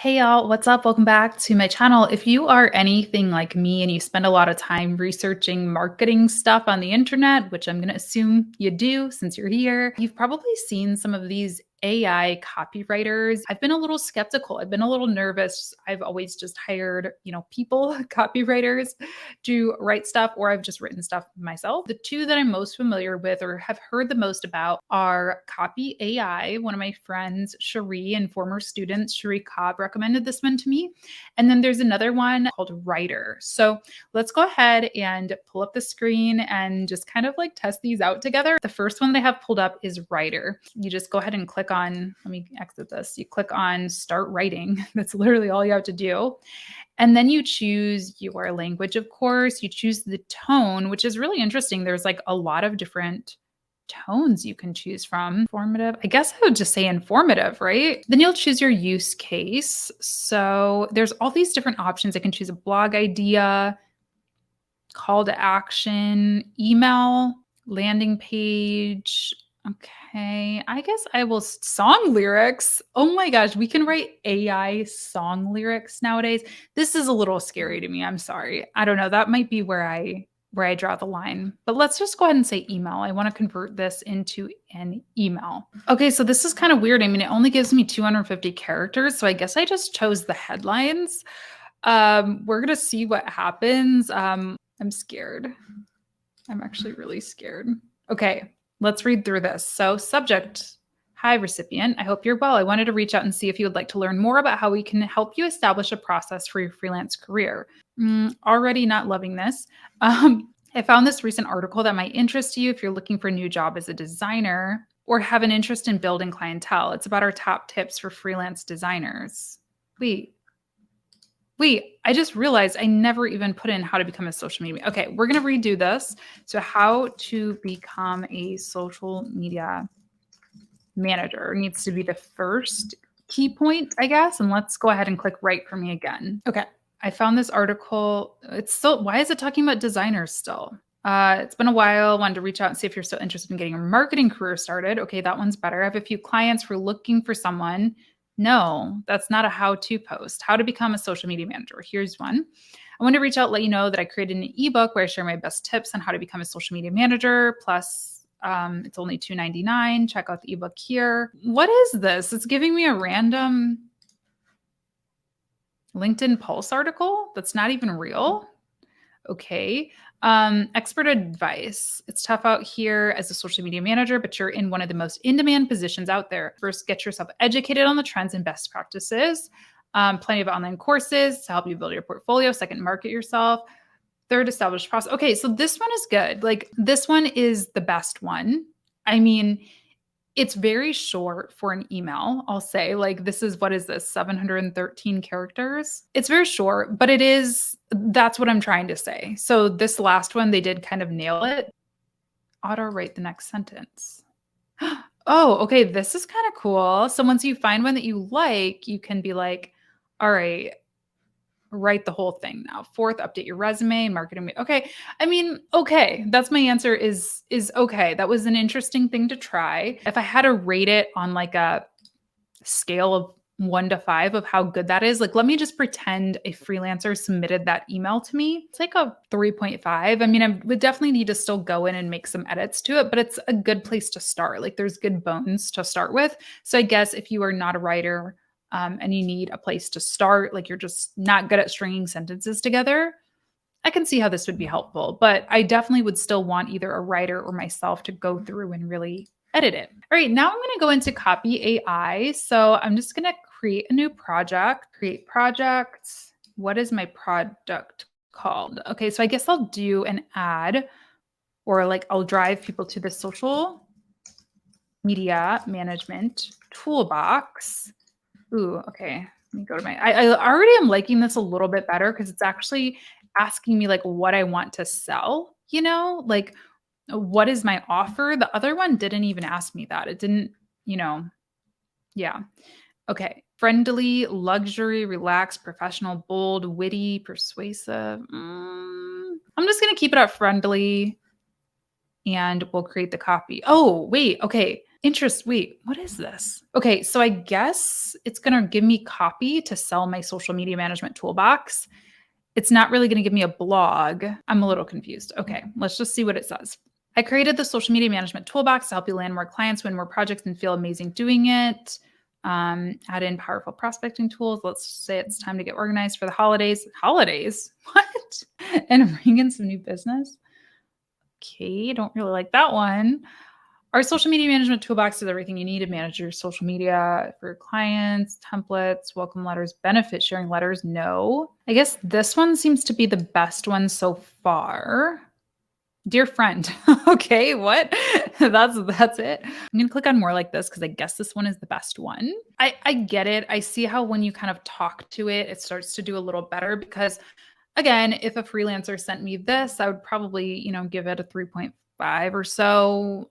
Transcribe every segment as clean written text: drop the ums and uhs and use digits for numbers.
Hey y'all, what's up? Welcome back to my channel. If you are anything like me and you spend a lot of time researching marketing stuff on the internet, which I'm going to assume you do since you're here, you've probably seen some of these AI copywriters. I've been a little skeptical. I've been a little nervous. I've always just hired, people, copywriters to write stuff, or I've just written stuff myself. The two that I'm most familiar with or have heard the most about are Copy.ai. One of my friends, Cherie, and former student Cherie Cobb recommended this one to me. And then there's another one called Writer. So let's go ahead and pull up the screen and just kind of like test these out together. The first one that I have pulled up is Writer. You just go ahead and click on, let me exit this. You click on Start Writing. That's literally all you have to do. And then you choose your language, of course. You choose the tone, which is really interesting. There's like a lot of different tones you can choose from. Informative. I guess I would just say informative, right? Then you'll choose your use case. So there's all these different options. I can choose a blog idea, call to action, email, landing page. Okay, I guess I will song lyrics. Oh my gosh, we can write AI song lyrics nowadays. This is a little scary to me. I'm sorry. I don't know. That might be where I draw the line. But let's just go ahead and say email. I want to convert this into an email. Okay, so this is kind of weird. I mean, it only gives me 250 characters, so I guess I just chose the headlines. We're gonna see what happens. I'm scared. I'm actually really scared. Okay, let's read through this. So, subject. Hi, recipient. I hope you're well. I wanted to reach out and see if you would like to learn more about how we can help you establish a process for your freelance career. Already not loving this. I found this recent article that might interest you if you're looking for a new job as a designer or have an interest in building clientele. It's about our top tips for freelance designers. Wait, I just realized I never even put in how to become a social media. Okay, we're going to redo this. So, how to become a social media manager needs to be the first key point, I guess. And let's go ahead and click write for me again. Okay, I found this article. It's still, why is it talking about designers still? It's been a while. Wanted to reach out and see if you're still interested in getting a marketing career started. Okay, that one's better. I have a few clients who are looking for someone. No, that's not a how-to post. How to become a social media manager. Here's one. I want to reach out, let you know that I created an ebook where I share my best tips on how to become a social media manager. Plus, it's only $2.99. Check out the ebook here. What is this? It's giving me a random LinkedIn Pulse article that's not even real. Okay. Expert advice. It's tough out here as a social media manager, but you're in one of the most in-demand positions out there. First, get yourself educated on the trends and best practices. Plenty of online courses to help you build your portfolio. Second, market yourself. Third, establish process. Okay, so this one is good. Like this one is the best one. I mean, it's very short for an email, I'll say. Like, this is, what is this, 713 characters? It's very short, but that's what I'm trying to say. So this last one, they did kind of nail it. Auto write the next sentence. Oh, okay, this is kind of cool. So once you find one that you like, you can be like, all right, write the whole thing now. Fourth, update your resume and marketing. Okay. I mean, okay. That's my answer is okay. That was an interesting thing to try. If I had to rate it on like a scale of 1 to 5 of how good that is, like let me just pretend a freelancer submitted that email to me. It's like a 3.5. I mean, I would definitely need to still go in and make some edits to it, but it's a good place to start. Like there's good bones to start with. So I guess if you are not a writer, and you need a place to start, like you're just not good at stringing sentences together, I can see how this would be helpful. But I definitely would still want either a writer or myself to go through and really edit it. All right, now I'm going to go into Copy AI. So I'm just going to create a new project, create projects. What is my product called? Okay, so I guess I'll do an ad, or like I'll drive people to the social media management toolbox. Ooh, okay. Let me go to I already am liking this a little bit better because it's actually asking me like what I want to sell, like what is my offer? The other one didn't even ask me that. It didn't, yeah. Okay. Friendly, luxury, relaxed, professional, bold, witty, persuasive. I'm just going to keep it at friendly and we'll create the copy. Oh, wait. Okay. Wait, what is this? Okay, so I guess it's going to give me copy to sell my social media management toolbox. It's not really going to give me a blog. I'm a little confused. Okay, let's just see what it says. I created the social media management toolbox to help you land more clients, win more projects, and feel amazing doing it. Add in powerful prospecting tools. Let's say it's time to get organized for the holidays. Holidays? What? And bring in some new business. Okay, don't really like that one. Our social media management toolbox is everything you need to manage your social media for your clients, templates, welcome letters, benefit sharing letters. No. I guess this one seems to be the best one so far. Dear friend. Okay, what? That's it. I'm gonna click on more like this because I guess this one is the best one. I get it. I see how when you kind of talk to it, it starts to do a little better because again, if a freelancer sent me this, I would probably, give it a 3.5 or so.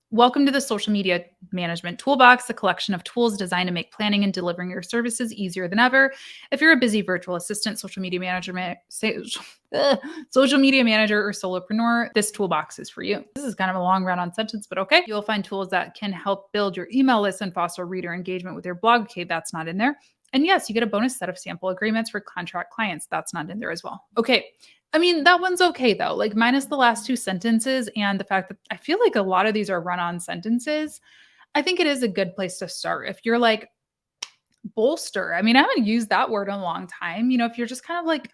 Welcome to the social media management toolbox, a collection of tools designed to make planning and delivering your services easier than ever. If you're a busy virtual assistant, social media manager, social media manager or solopreneur, this toolbox is for you. This is kind of a long run-on sentence, but okay. You'll find tools that can help build your email list and foster reader engagement with your blog. Okay, that's not in there. And yes, you get a bonus set of sample agreements for contract clients. That's not in there as well. Okay. I mean, that one's okay though, like minus the last two sentences and the fact that I feel like a lot of these are run on sentences. I think it is a good place to start. If you're like bolster, I mean, I haven't used that word in a long time. If you're just kind of like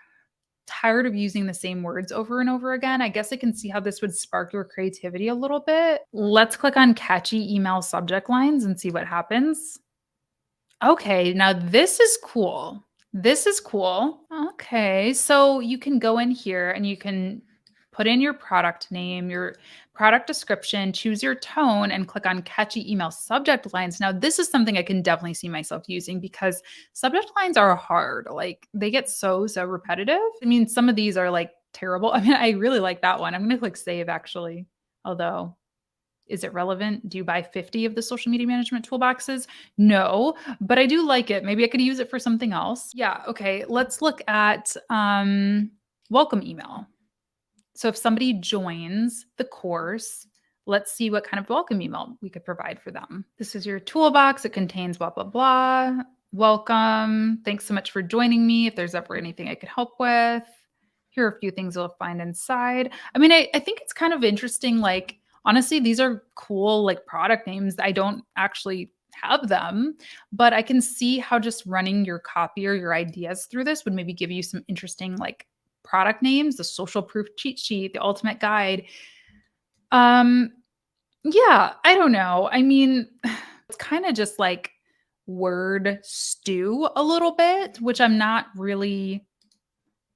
tired of using the same words over and over again, I guess I can see how this would spark your creativity a little bit. Let's click on catchy email subject lines and see what happens. Okay, now this is cool. This is cool. Okay, so you can go in here and you can put in your product name, your product description, choose your tone, and click on catchy email subject lines. Now, this is something I can definitely see myself using because subject lines are hard. Like they get so repetitive. I mean, some of these are like terrible. I mean, I really like that one. I'm going to click save actually, although is it relevant? Do you buy 50 of the social media management toolboxes? No, but I do like it. Maybe I could use it for something else. Yeah, okay. Let's look at welcome email. So if somebody joins the course, let's see what kind of welcome email we could provide for them. This is your toolbox. It contains blah, blah, blah. Welcome. Thanks so much for joining me. If there's ever anything I could help with, here are a few things you'll find inside. I mean, I think it's kind of interesting. Like, honestly, these are cool, like product names. I don't actually have them, but I can see how just running your copy or your ideas through this would maybe give you some interesting, like, product names, the social proof cheat sheet, the ultimate guide. Yeah, I don't know. I mean, it's kind of just like word stew a little bit, which I'm not really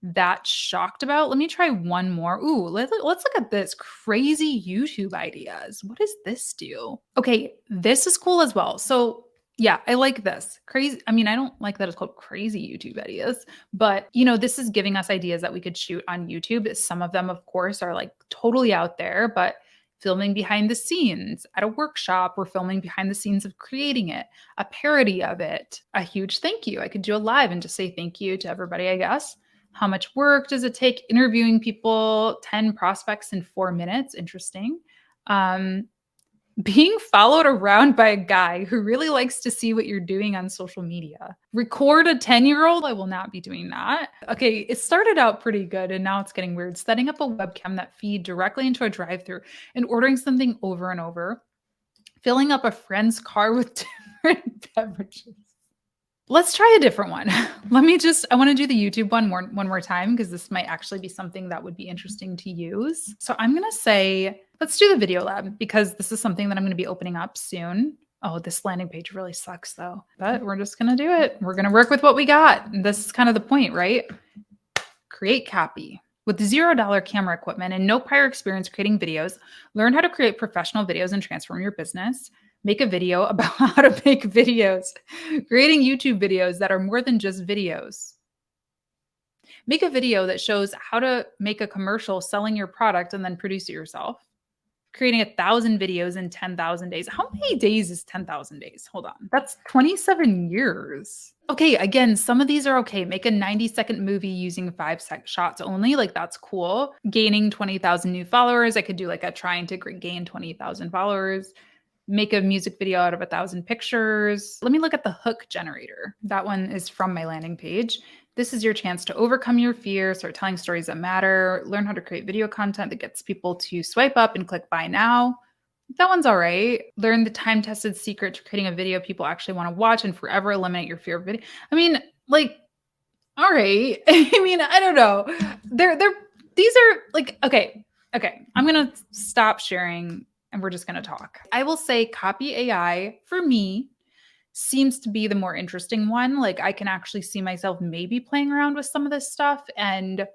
that shocked about. Let me try one more. Ooh, let's look at this. Crazy YouTube ideas. What does this do? Okay, this is cool as well. So yeah, I like this. Crazy. I mean, I don't like that it's called crazy YouTube ideas, but this is giving us ideas that we could shoot on YouTube. Some of them, of course, are like totally out there, but filming behind the scenes at a workshop, we're filming behind the scenes of creating it, a parody of it, a huge thank you. I could do a live and just say thank you to everybody, I guess. How much work does it take interviewing people? 10 prospects in 4 minutes. Interesting. Being followed around by a guy who really likes to see what you're doing on social media. Record a 10-year-old? I will not be doing that. Okay, it started out pretty good and now it's getting weird. Setting up a webcam that feed directly into a drive-thru and ordering something over and over. Filling up a friend's car with different beverages. Let's try a different one. I want to do the YouTube one more time because this might actually be something that would be interesting to use. So I'm going to say, let's do the video lab because this is something that I'm going to be opening up soon. Oh, this landing page really sucks though, but we're just going to do it. We're going to work with what we got. And this is kind of the point, right? Create copy. With $0 camera equipment and no prior experience creating videos, learn how to create professional videos and transform your business. Make a video about how to make videos, creating YouTube videos that are more than just videos. Make a video that shows how to make a commercial selling your product and then produce it yourself. Creating 1,000 videos in 10,000 days. How many days is 10,000 days? Hold on. That's 27 years. Okay, again, some of these are okay. Make a 90-second movie using 5 shots only. Like, that's cool. Gaining 20,000 new followers. I could do like a trying to gain 20,000 followers. make a music video out of 1,000 pictures. Let me look at the hook generator. That one is from my landing page. This is your chance to overcome your fear, start telling stories that matter, learn how to create video content that gets people to swipe up and click buy now. That one's all right. Learn the time-tested secret to creating a video people actually want to watch and forever eliminate your fear of video. I mean, like, all right. I mean, I don't know. These are like, okay. I'm gonna stop sharing and we're just gonna talk. I will say Copy AI for me seems to be the more interesting one. Like I can actually see myself maybe playing around with some of this stuff and,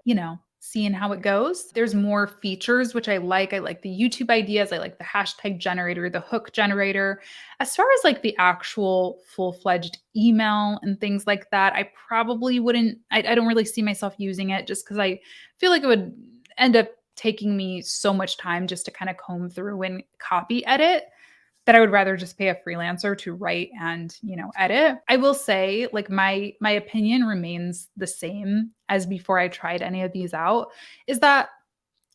seeing how it goes. There's more features, which I like. I like the YouTube ideas. I like the hashtag generator, the hook generator. As far as like the actual full-fledged email and things like that, I probably wouldn't, I don't really see myself using it just because I feel like it would end up taking me so much time just to kind of comb through and copy edit that I would rather just pay a freelancer to write and, edit. I will say like my opinion remains the same as before I tried any of these out, is that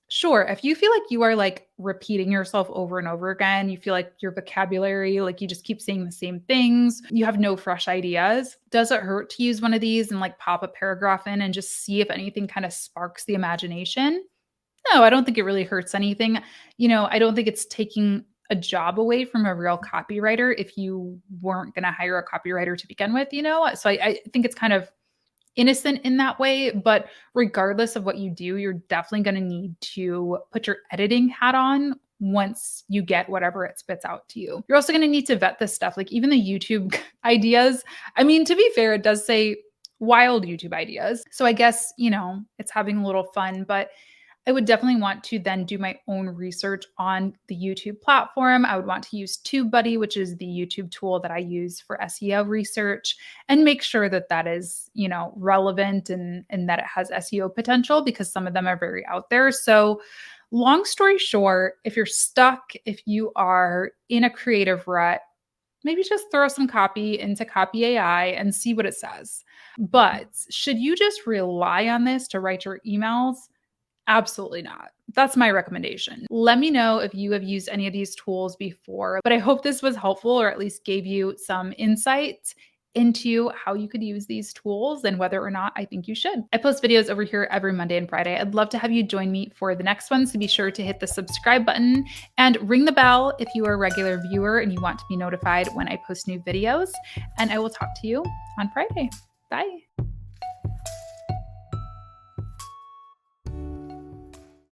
sure, if you feel like you are like repeating yourself over and over again, you feel like your vocabulary, like you just keep saying the same things, you have no fresh ideas, does it hurt to use one of these and like pop a paragraph in and just see if anything kind of sparks the imagination? No, I don't think it really hurts anything. I don't think it's taking a job away from a real copywriter if you weren't going to hire a copywriter to begin with, So I think it's kind of innocent in that way. But regardless of what you do, you're definitely going to need to put your editing hat on once you get whatever it spits out to you. You're also going to need to vet this stuff, like even the YouTube ideas. I mean, to be fair, it does say wild YouTube ideas. So I guess, it's having a little fun, but I would definitely want to then do my own research on the YouTube platform. I would want to use TubeBuddy, which is the YouTube tool that I use for SEO research, and make sure that that is, relevant and that it has SEO potential because some of them are very out there. So long story short, if you're stuck, if you are in a creative rut, maybe just throw some copy into Copy AI and see what it says. But should you just rely on this to write your emails? Absolutely not. That's my recommendation. Let me know if you have used any of these tools before, but I hope this was helpful or at least gave you some insight into how you could use these tools and whether or not I think you should. I post videos over here every Monday and Friday. I'd love to have you join me for the next one, so be sure to hit the subscribe button and ring the bell if you are a regular viewer and you want to be notified when I post new videos. And I will talk to you on Friday. Bye.